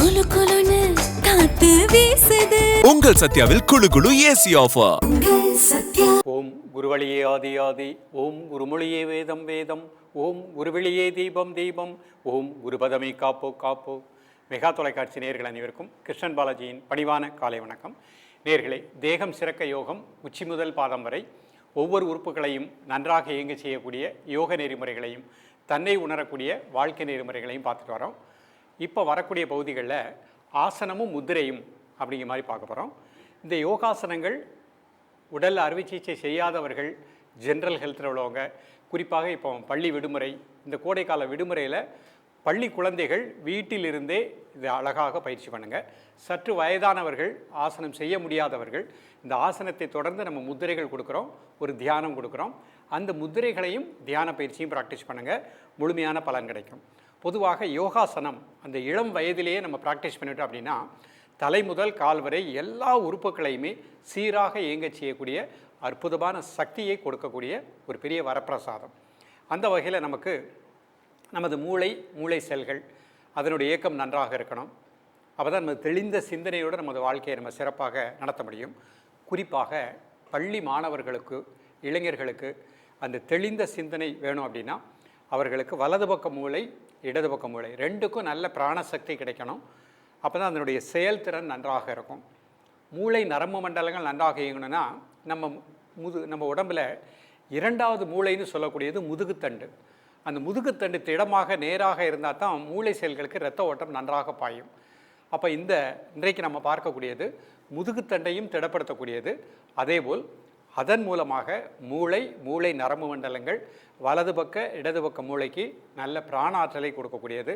குளு குளுன்னு காத்து வீசுது. உங்கள் சத்யாவில் குளு குளு ஏசி ஆஃபர். ஓம் குருவழியே ஆதி ஆதி, ஓம் குருமொழியே வேதம் வேதம், ஓம் குருவெளியே தீபம் தீபம், ஓம் குருபதமே காப்போ காப்போ. மெகா தொலைக்காட்சி நேயர்கள் அனைவருக்கும் கிருஷ்ணன் பாலாஜியின் பணிவான காலை வணக்கம். நேயர்களே, தேகம் சிறக்க யோகம் உச்சி முதல் பாதம் வரை ஒவ்வொரு உறுப்புகளையும் நன்றாக இயங்க செய்யக்கூடிய யோக நெறிமுறைகளையும் தன்னை உணரக்கூடிய வாழ்க்கை நெறிமுறைகளையும் பார்த்துட்டு வரோம். இப்போ வரக்கூடிய பகுதிகளில் ஆசனமும் முத்திரையும் அப்படிங்கிற மாதிரி பார்க்க போகிறோம். இந்த யோகாசனங்கள் உடல் அறுவை சிகிச்சை செய்யாதவர்கள், ஜென்ரல் ஹெல்த்தில் உள்ளவங்க, குறிப்பாக இப்போ பள்ளி விடுமுறை, இந்த கோடைக்கால விடுமுறையில் பள்ளி குழந்தைகள் வீட்டிலிருந்தே இதை அழகாக பயிற்சி பண்ணுங்கள். சற்று வயதானவர்கள், ஆசனம் செய்ய முடியாதவர்கள், இந்த ஆசனத்தை தொடர்ந்து நம்ம முத்திரைகள் கொடுக்குறோம், ஒரு தியானம் கொடுக்குறோம். அந்த முத்திரைகளையும் தியான பயிற்சியும் ப்ராக்டிஸ் பண்ணுங்கள், முழுமையான பலன் கிடைக்கும். பொதுவாக யோகாசனம் அந்த இளம் வயதிலேயே நம்ம ப்ராக்டிஸ் பண்ணிட்டோம் அப்படின்னா தலை முதல் கால் வரை எல்லா உறுப்புகளையுமே சீராக இயங்க செய்யக்கூடிய அற்புதமான சக்தியை கொடுக்கக்கூடிய ஒரு பெரிய வரப்பிரசாதம். அந்த வகையில் நமக்கு நமது மூளை செல்கள் அதனுடைய இயக்கம் நன்றாக இருக்கணும். அப்போ தான் நம்ம தெளிந்த சிந்தனையோடு நமது வாழ்க்கையை நம்ம சிறப்பாக நடத்த முடியும். குறிப்பாக பள்ளி மாணவர்களுக்கு, இளைஞர்களுக்கு அந்த தெளிந்த சிந்தனை வேணும் அப்படின்னா அவர்களுக்கு வலது பக்க மூளை, இடது பக்க மூளை ரெண்டுக்கும் நல்ல பிராணசக்தி கிடைக்கணும். அப்போ தான் அதனுடைய செயல்திறன் நன்றாக இருக்கும். மூளை நரம்பு மண்டலங்கள் நன்றாக இயங்கணும்னா நம்ம உடம்பில் இரண்டாவது மூளைன்னு சொல்லக்கூடியது முதுகுத்தண்டு. அந்த முதுகுத்தண்டு திடமாக நேராக இருந்தால் தான் மூளை செல்களுக்கு இரத்த ஓட்டம் நன்றாக பாயும். அப்போ இன்றைக்கு நம்ம பார்க்கக்கூடியது முதுகுத்தண்டையும் திடப்படுத்தக்கூடியது. அதேபோல் அதன் மூலமாக மூளை நரம்பு மண்டலங்கள் வலது பக்க இடது பக்க மூளைக்கு நல்ல பிராண ஆற்றலை கொடுக்கக்கூடியது.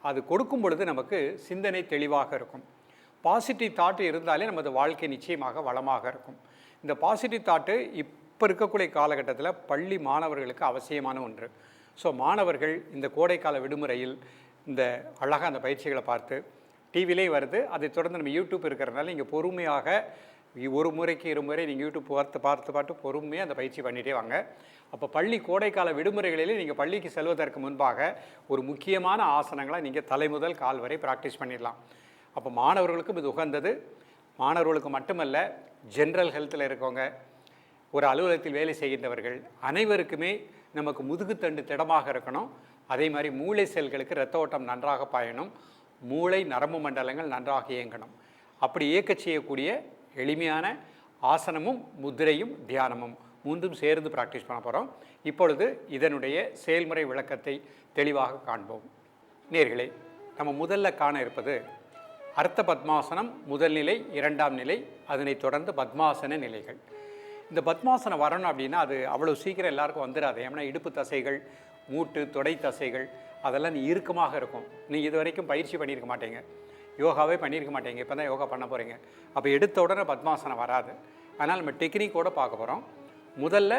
அது கொடுக்கும் பொழுது நமக்கு சிந்தனை தெளிவாக இருக்கும். பாசிட்டிவ் தாட்டு இருந்தாலே நமது வாழ்க்கை நிச்சயமாக வளமாக இருக்கும். இந்த பாசிட்டிவ் தாட்டு இப்போ இருக்கக்கூடிய காலகட்டத்தில் பள்ளி மாணவர்களுக்கு அவசியமான ஒன்று. ஸோ மாணவர்கள் இந்த கோடைக்கால விடுமுறையில் இந்த அழகாக அந்த பயிற்சிகளை பார்த்து, டிவிலே வருது, அதை தொடர்ந்து நம்ம யூடியூப் இருக்கிறதுனால இங்கே பொறுமையாக ஒரு முறைக்கு இருமுறை நீங்கள் யூடியூப் பார்த்து பொறுமையாக அந்த பயிற்சி பண்ணிகிட்டே வாங்க. அப்போ பள்ளி கோடைக்கால விடுமுறைகளிலே நீங்கள் பள்ளிக்கு செல்வதற்கு முன்பாக ஒரு முக்கியமான ஆசனங்களை நீங்கள் தலை முதல் கால் வரை ப்ராக்டிஸ் பண்ணிடலாம். அப்போ மாணவர்களுக்கும் இது உகந்தது. மாணவர்களுக்கு மட்டுமல்ல, ஜென்ரல் ஹெல்த்தில் இருக்கவங்க, ஒரு அலுவலகத்தில் வேலை செய்கின்றவர்கள் அனைவருக்குமே நமக்கு முதுகுத்தண்டு திடமாக இருக்கணும். அதே மாதிரி மூளை செல்களுக்கு இரத்த ஓட்டம் நன்றாக பாயணும், மூளை நரம்பு மண்டலங்கள் நன்றாக இயங்கணும். அப்படி இயக்க செய்யக்கூடிய எளிமையான ஆசனமும் முத்திரையும் தியானமும் மூன்றும் சேர்ந்து ப்ராக்டிஸ் பண்ண போகிறோம். இப்பொழுது இதனுடைய செயல்முறை விளக்கத்தை தெளிவாக காண்போம். நேர்களே, நம்ம முதல்ல காண இருப்பது அர்த்த பத்மாசனம் முதல் நிலை, இரண்டாம் நிலை, அதனைத் தொடர்ந்து பத்மாசன நிலைகள். இந்த பத்மாசனம் வரணும் அப்படின்னா அது அவ்வளோ சீக்கிரம் எல்லாருக்கும் வந்துடாது. ஏன்னா இடுப்பு தசைகள், மூட்டு, தொடை தசைகள் அதெல்லாம் இறுக்கமாக இருக்கும். நீங்கள் இது வரைக்கும் பயிற்சி பண்ணியிருக்க மாட்டீங்க, யோகாவே பண்ணியிருக்க மாட்டீங்க, இப்போ தான் யோகா பண்ண போகிறீங்க. அப்போ எடுத்த உடனே பத்மாசனம் வராது. அதனால் நம்ம டெக்னிக்கோடு பார்க்க போகிறோம். முதல்ல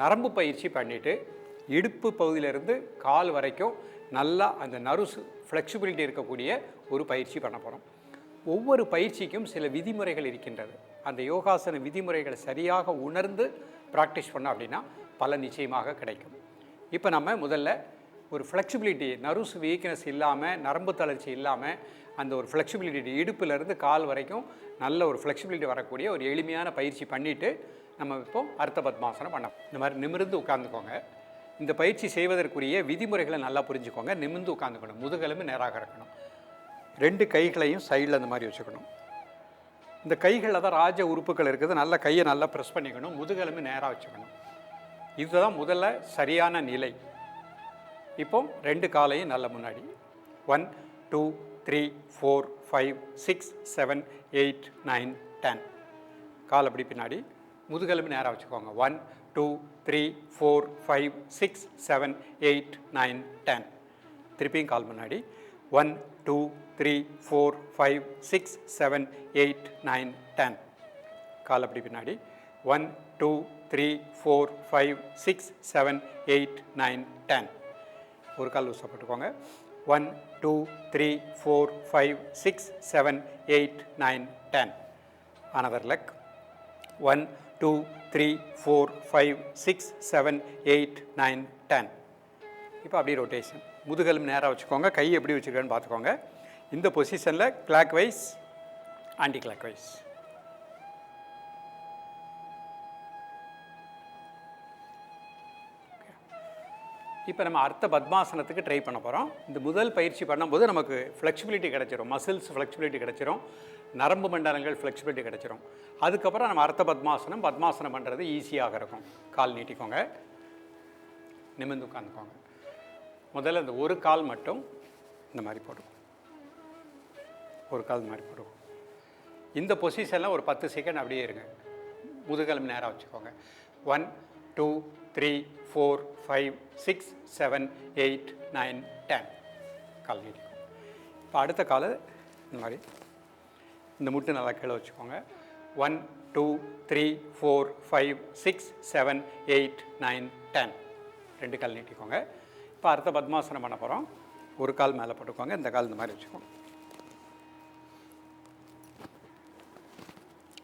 நரம்பு பயிற்சி பண்ணிவிட்டு இடுப்பு பகுதியிலேருந்து கால் வரைக்கும் நல்லா அந்த நர்வ்ஸ் ஃப்ளெக்சிபிலிட்டி இருக்கக்கூடிய ஒரு பயிற்சி பண்ண போகிறோம். ஒவ்வொரு பயிற்சிக்கும் சில விதிமுறைகள் இருக்கின்றது. அந்த யோகாசன விதிமுறைகளை சரியாக உணர்ந்து ப்ராக்டிஸ் பண்ணோம் அப்படின்னா பலன் நிச்சயமாக கிடைக்கும். இப்போ நம்ம முதல்ல ஒரு ஃப்ளெக்சிபிலிட்டி, நர்வ்ஸ் வீக்னஸ் இல்லாமல், நரம்பு தளர்ச்சி இல்லாமல், அந்த ஒரு ஃப்ளெக்சிபிலிட்டி இடுப்பிலேருந்து கால் வரைக்கும் நல்ல ஒரு ஃப்ளெக்சிபிலிட்டி வரக்கூடிய ஒரு எளிமையான பயிற்சி பண்ணிவிட்டு நம்ம இப்போ அர்த்த பத்மாசனம் பண்ணோம். இந்த மாதிரி நிமிர்ந்து உட்காந்துக்கோங்க. இந்த பயிற்சி செய்வதற்குரிய விதிமுறைகளை நல்லா புரிஞ்சுக்கோங்க. நிமிர்ந்து உட்காந்துக்கணும், முதுகெலும்பு நேராக இருக்கணும், ரெண்டு கைகளையும் சைடில் அந்த மாதிரி வச்சுக்கணும். இந்த கைகளில் தான் ராஜ உறுப்புகள் இருக்குது. நல்லா கையை நல்லா ப்ரெஸ் பண்ணிக்கணும், முதுகெலும்பு நேராக வச்சுக்கணும். இதுதான் முதல்ல சரியான நிலை. இப்போ ரெண்டு காலையும் நல்ல முன்னாடி 1 2 3 4 5 6 7 8 9 10 கால் அப்படி பின்னாடி, முதுகெலும்பு நேராக வச்சுக்கோங்க. 1 2 3 4 5 6 7 8 9 10 திருப்பியும் கால் முன்னாடி. 1 2 3 4 5 6 7 8 9 10 கால் அப்படி பின்னாடி. 1 2 3 4 5 6 7 8 9 10 ஒரு கால் லூஸாக போட்டுக்கோங்க. 1 2 3 4 5 6 7 8 9 10 another leg. 1 2 3 4 5 6 7 8 9 10 இப்போ அப்படியே ரொட்டேஷன். முதுகெலும்பு நேராக வச்சுக்கோங்க, கை எப்படி வச்சுருக்கேன்னு பார்த்துக்கோங்க. இந்த பொசிஷனில் clockwise anticlockwise. இப்போ நம்ம அர்த்த பத்மாசனத்துக்கு ட்ரை பண்ண போகிறோம். இந்த முதல் பயிற்சி பண்ணும்போது நமக்கு ஃப்ளெக்சிபிலிட்டி கிடச்சிரும், மசில்ஸ் ஃப்ளெக்சிபிலிட்டி கிடச்சிரும், நரம்பு மண்டலங்கள் ஃப்ளெக்சிபிலிட்டி கிடச்சிரும். அதுக்கப்புறம் நம்ம அர்த்த பத்மாசனம் பண்ணுறது ஈஸியாக இருக்கும். கால் நீட்டிக்கோங்க, நிமிர்ந்து உட்காந்துக்கோங்க. முதல்ல இந்த ஒரு கால் மட்டும் இந்த மாதிரி போட்டுக்கும், ஒரு கால் இந்த மாதிரி போட்டுக்கும். இந்த பொசிஷனில் ஒரு 10 செகண்ட் அப்படியே இருங்க. முதுகெலும்பு நேராக வச்சுக்கோங்க. 1 2 3 4 5 6 7 8 9 10 கால் நீட்டிக்கும். இப்போ அடுத்த காலை இந்த மாதிரி இந்த முட்டு நல்லா கீழே வச்சுக்கோங்க. 1 2 3 4 5 6 7 8 9 10 2 கால் நீட்டிக்கோங்க. இப்போ அடுத்த பத்மாசனம் பண்ண போகிறோம். ஒரு கால் மேலே போட்டுக்கோங்க, இந்த கால் இந்த மாதிரி வச்சுக்கோங்க.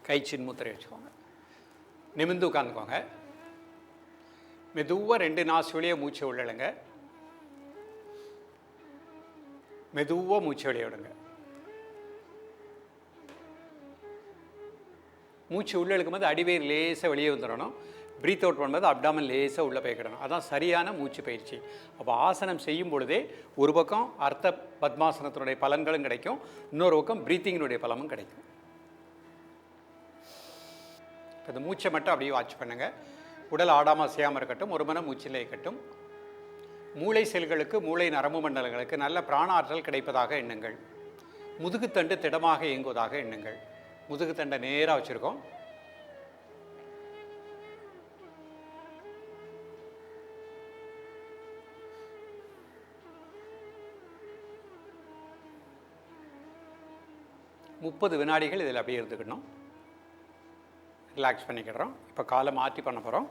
கை சின்முத்திரை வச்சுக்கோங்க. நிமிர்ந்து உட்காந்துக்கோங்க. மெதுவாக 2 நாசு வழியே மூச்சை உள்ளழுங்க, மெதுவாக மூச்சை வெளியே விடுங்க. மூச்சு உள்ளே இழுக்கும்போது அடிவயிறு லேசாக வெளியே வந்துடணும். ப்ரீத் அவுட் பண்ணும்போது அப்டாமன் லேசாக உள்ளே போய்க்கிடணும். அதான் சரியான மூச்சு பயிற்சி. அப்போ ஆசனம் செய்யும் பொழுதே ஒரு பக்கம் அர்த்த பத்மாசனத்தினுடைய பலன்களும் கிடைக்கும், இன்னொரு பக்கம் ப்ரீத்திங்கினுடைய பலனும் கிடைக்கும். இப்போ இந்த மூச்சை மட்டும் அப்படியே வாட்ச் பண்ணுங்கள். உடல் ஆடாமல் செய்யாமல் இருக்கட்டும், ஒரு மனம் மூச்சிலே இருக்கட்டும். மூளை செல்களுக்கு, மூளை நரம்பு மண்டலங்களுக்கு நல்ல பிராண ஆற்றல் கிடைப்பதாக எண்ணுங்கள். முதுகுத்தண்டு திடமாக இயங்குவதாக எண்ணுங்கள். முதுகுத்தண்டை நேராக வச்சுருக்கோம். முப்பது வினாடிகள் இதில் அப்படியே இருந்துக்கணும். ரிலாக்ஸ் பண்ணிக்கிடுறோம். இப்போ காலை மாற்றி பண்ண போகிறோம்.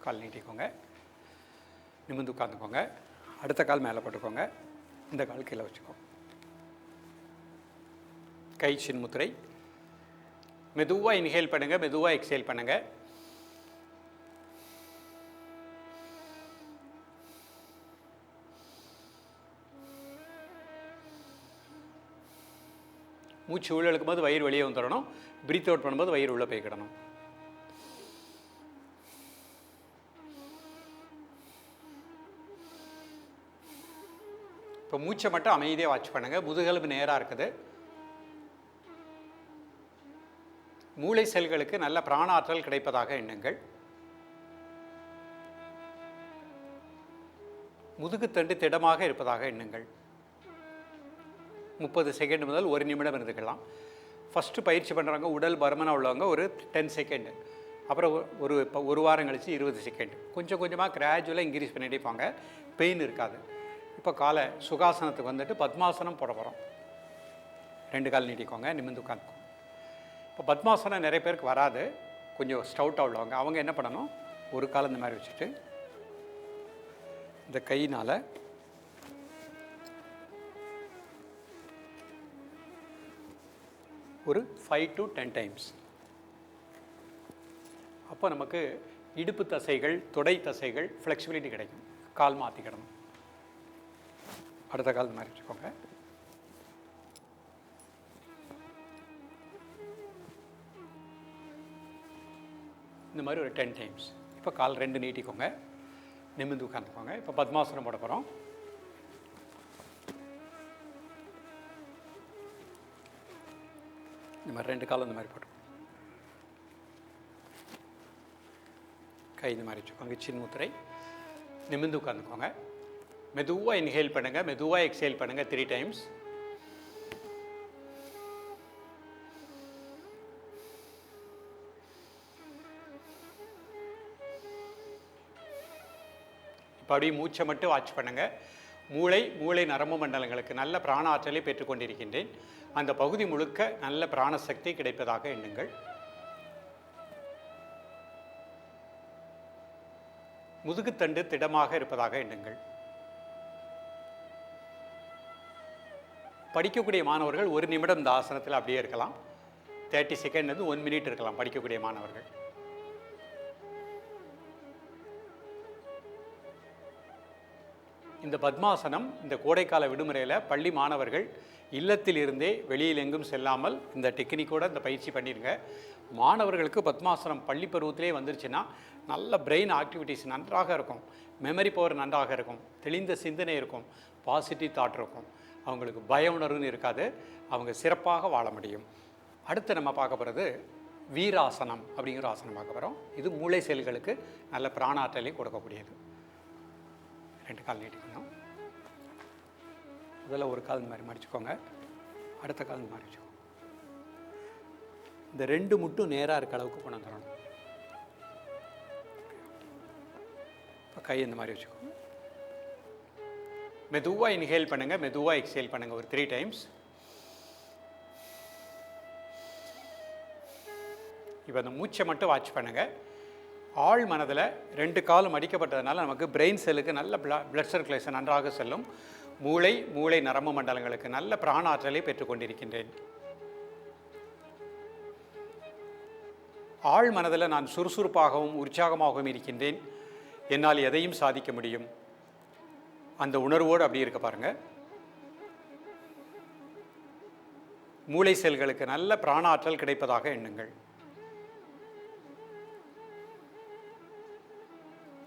கால் நீட்டிக்கோங்க, நிமிர்ந்து உட்காந்துக்கோங்க. அடுத்த கால் மேலே போட்டுக்கோங்க, இந்த கால் கீழே வச்சுக்கோங்க. கை சின்முத்திரை. மெதுவாக இன்ஹேல் பண்ணுங்கள், மெதுவாக எக்ஸேல் பண்ணுங்கள். மூச்சு உள்ள இழுக்கும் போது வயிறு வெளியே வந்துடணும். பிரீத் அவுட் பண்ணும்போது வயிறு உள்ளே போய்க்கிடணும். இப்போ மூச்சை மட்டும் அமைதியாக வாட்ச் பண்ணுங்கள். முதுகெலும்பு நேராக இருக்குது. மூளை செல்களுக்கு நல்ல பிராண ஆற்றல் கிடைப்பதாக எண்ணுங்கள். முதுகுத்தண்டு திடமாக இருப்பதாக எண்ணுங்கள். 30 செகண்ட் முதல் 1 நிமிடம் இருந்துக்கலாம். ஃபஸ்ட்டு பயிற்சி பண்ணுறவங்க உடல் பருமனாக உள்ளவங்க ஒரு 10 செகண்டு, அப்புறம் ஒரு வாரம் கழித்து 20 செகண்ட், கொஞ்சம் கொஞ்சமாக கிராஜுவலாக இன்க்ரீஸ் பண்ணிகிட்டே போங்க. பெயின் இருக்காது. இப்போ காலை சுகாசனத்துக்கு வந்துட்டு பத்மாசனம் போட போகிறோம். 2 கால் நீட்டிக்கோங்க, நிமிர்ந்து உட்காந்துக்கோங்க. இப்போ பத்மாசனம் நிறைய பேருக்கு வராது, கொஞ்சம் ஸ்டவுட்டாக உள்ளவங்க. அவங்க என்ன பண்ணணும், ஒரு கால் இந்த மாதிரி வச்சுட்டு இந்த கையினால் ஒரு 5 to 10 டைம்ஸ். அப்போ நமக்கு இடுப்பு தசைகள், தொடை தசைகள் ஃப்ளெக்சிபிலிட்டி கிடைக்கும். கால் மாற்றிக்கிடணும். அடுத்த கால் மாதிரி வச்சுக்கோங்க. இந்த மாதிரி ஒரு 10 டைம்ஸ். இப்போ கால் 2 நீட்டிக்கோங்க, நிமிர்ந்து உட்காந்துக்கோங்க. இப்போ பத்மாசனம் போட போகிறோம். இந்த மாதிரி 2 காலம் இந்த மாதிரி போட்டு கை இந்த மாதிரி வச்சுக்கோங்க. சின்முத்திரை. நிமிர்ந்து உட்காந்துக்கோங்க. மெதுவாக இன்ஹேல் பண்ணுங்கள், மெதுவாக எக்ஸேல் பண்ணுங்கள் 3 டைம்ஸ். இப்போ அப்படியே மூச்சை மட்டும் வாட்ச் பண்ணுங்கள். மூளை நரம்பு மண்டலங்களுக்கு நல்ல பிராண ஆற்றலை பெற்றுக்கொண்டிருக்கின்றேன். அந்த பகுதி முழுக்க நல்ல பிராணசக்தி கிடைப்பதாக எண்ணுங்கள். முதுகுத்தண்டு திடமாக இருப்பதாக எண்ணுங்கள். படிக்கக்கூடிய மாணவர்கள் 1 நிமிடம் இந்த ஆசனத்தில் அப்படியே இருக்கலாம். 30 செகண்ட் 1 மினிட் இருக்கலாம் படிக்கக்கூடிய மாணவர்கள். இந்த பத்மாசனம் இந்த கோடைக்கால விடுமுறையில் பள்ளி மாணவர்கள் இல்லத்தில் இருந்தே வெளியில் எங்கும் செல்லாமல் இந்த டெக்னிக்கோடு இந்த பயிற்சி பண்ணிடுங்க. மாணவர்களுக்கு பத்மாசனம் பள்ளி பருவத்திலே வந்துருச்சுன்னா நல்ல பிரெயின் ஆக்டிவிட்டிஸ் நன்றாக இருக்கும், மெமரி பவர் நன்றாக இருக்கும், தெளிந்த சிந்தனை இருக்கும், பாசிட்டிவ் தாட் இருக்கும், அவங்களுக்கு பய உணர்வுன்னு இருக்காது, அவங்க சிறப்பாக வாழ முடியும். அடுத்து நம்ம பார்க்க போகிறது வீராசனம் அப்படிங்கிற ஆசனம் பார்க்க போகிறோம். இது மூளை செல்களுக்கு நல்ல பிராணாற்றலை கொடுக்கக்கூடியது. 2 கால் நீட்டிக்கணும். முதல்ல ஒரு கால் இந்த மாதிரி மடிச்சுக்கோங்க, அடுத்த கால் இந்த மாதிரி வச்சுக்கோங்க. இந்த 2 முட்டும் நேராக இருக்க அளவுக்கு கொண்டு வந்துடணும். இப்போ கை இந்த மாதிரி வச்சுக்கோங்க. மெதுவாக இன்ஹேல் பண்ணுங்கள், மெதுவாக எக்ஸேல் பண்ணுங்கள். ஒரு 3 டைம்ஸ். இப்போ அந்த மூச்சை மட்டும் வாட்ச் பண்ணுங்கள். ஆழ் மனதில் 2 காலும் அடிக்கப்பட்டதுனால நமக்கு பிரெயின் செல்லுக்கு நல்ல பிளட் சர்க்குலேஷன் நன்றாக செல்லும். மூளை நரம்பு மண்டலங்களுக்கு நல்ல பிராணாற்றலை பெற்றுக்கொண்டிருக்கின்றேன். ஆழ் மனதில் நான் சுறுசுறுப்பாகவும் உற்சாகமாகவும் இருக்கின்றேன், என்னால் எதையும் சாதிக்க முடியும். அந்த உணர்வோடு அப்படி இருக்க பாருங்கள். மூளை செல்களுக்கு நல்ல பிராணாற்றல் கிடைப்பதாக எண்ணுங்கள்.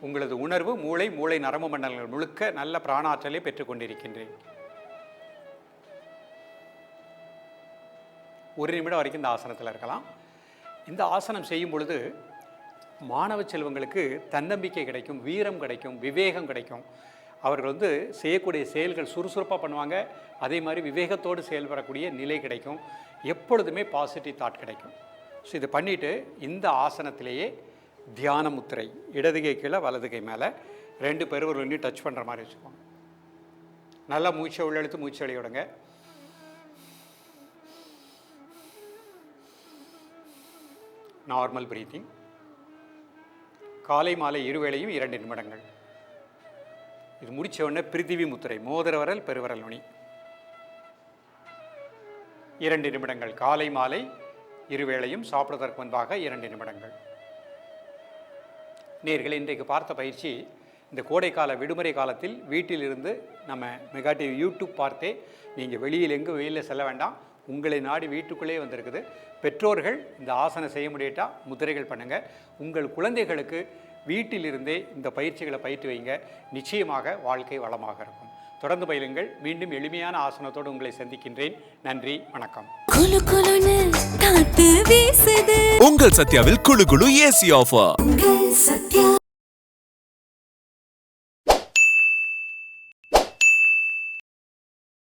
உங்களது உணர்வு மூளை நரம்பு மண்டலங்கள் முழுக்க நல்ல பிராணாற்றலை பெற்றுக்கொண்டிருக்கின்றேன். 1 நிமிடம் வரைக்கும் இந்த ஆசனத்தில் இருக்கலாம். இந்த ஆசனம் செய்யும் பொழுது மாணவ செல்வங்களுக்கு தன்னம்பிக்கை கிடைக்கும், வீரம் கிடைக்கும், விவேகம் கிடைக்கும். அவர்கள் செய்யக்கூடிய செயல்கள் சுறுசுறுப்பாக பண்ணுவாங்க. அதே மாதிரி விவேகத்தோடு செயல்படக்கூடிய நிலை கிடைக்கும். எப்பொழுதுமே பாசிட்டிவ் தாட் கிடைக்கும். ஸோ இதை பண்ணிவிட்டு இந்த ஆசனத்திலேயே தியான முத்திரை, இடது கை கீழே வலது கை மேலே 2 பெருவிரலையும் டச் பண்ணுற மாதிரி வச்சுக்கோங்க. நல்லா மூச்சை உள்ளெழுத்து மூச்சு வெளிய விடுங்க. Normal breathing. காலை மாலை இருவேளையும் 2 நிமிடங்கள். இது முடித்த உடனே பிரித்திவி முத்திரை, மோதிர விரல் பெருவிரல் நுனி 2 நிமிடங்கள். காலை மாலை இருவேளையும் சாப்பிடுவதற்கு முன்பாக 2 நிமிடங்கள். நேயர்களே, இன்றைக்கு பார்த்த பயிற்சி இந்த கோடைக்கால விடுமுறை காலத்தில் வீட்டிலிருந்து நம்ம மெகா டிவி யூடியூப் பார்த்தே நீங்கள் வெளியில் எங்கும் வெயிலில் செல்ல வேண்டாம், உங்களை நாடி வீட்டுக்குள்ளே வந்திருக்குது. பெற்றோர்கள் இந்த ஆசனம் செய்ய முடியாட்டா முத்திரைகள் பண்ணுங்கள். உங்கள் குழந்தைகளுக்கு வீட்டிலிருந்தே இந்த பயிற்சிகளை பயிற்று வைங்க. நிச்சயமாக வாழ்க்கை வளமாக இருக்கும். தொடர்ந்து பயிலுங்கள். மீண்டும் எளிமையான ஆசனத்தோடு உங்களை சந்திக்கின்றேன். நன்றி, வணக்கம். குளு குளுன்னு காத்து வீசுது. உங்கள் சத்யாவில் குளு குளு ஏசி ஆஃபர். உங்கள் சத்யா.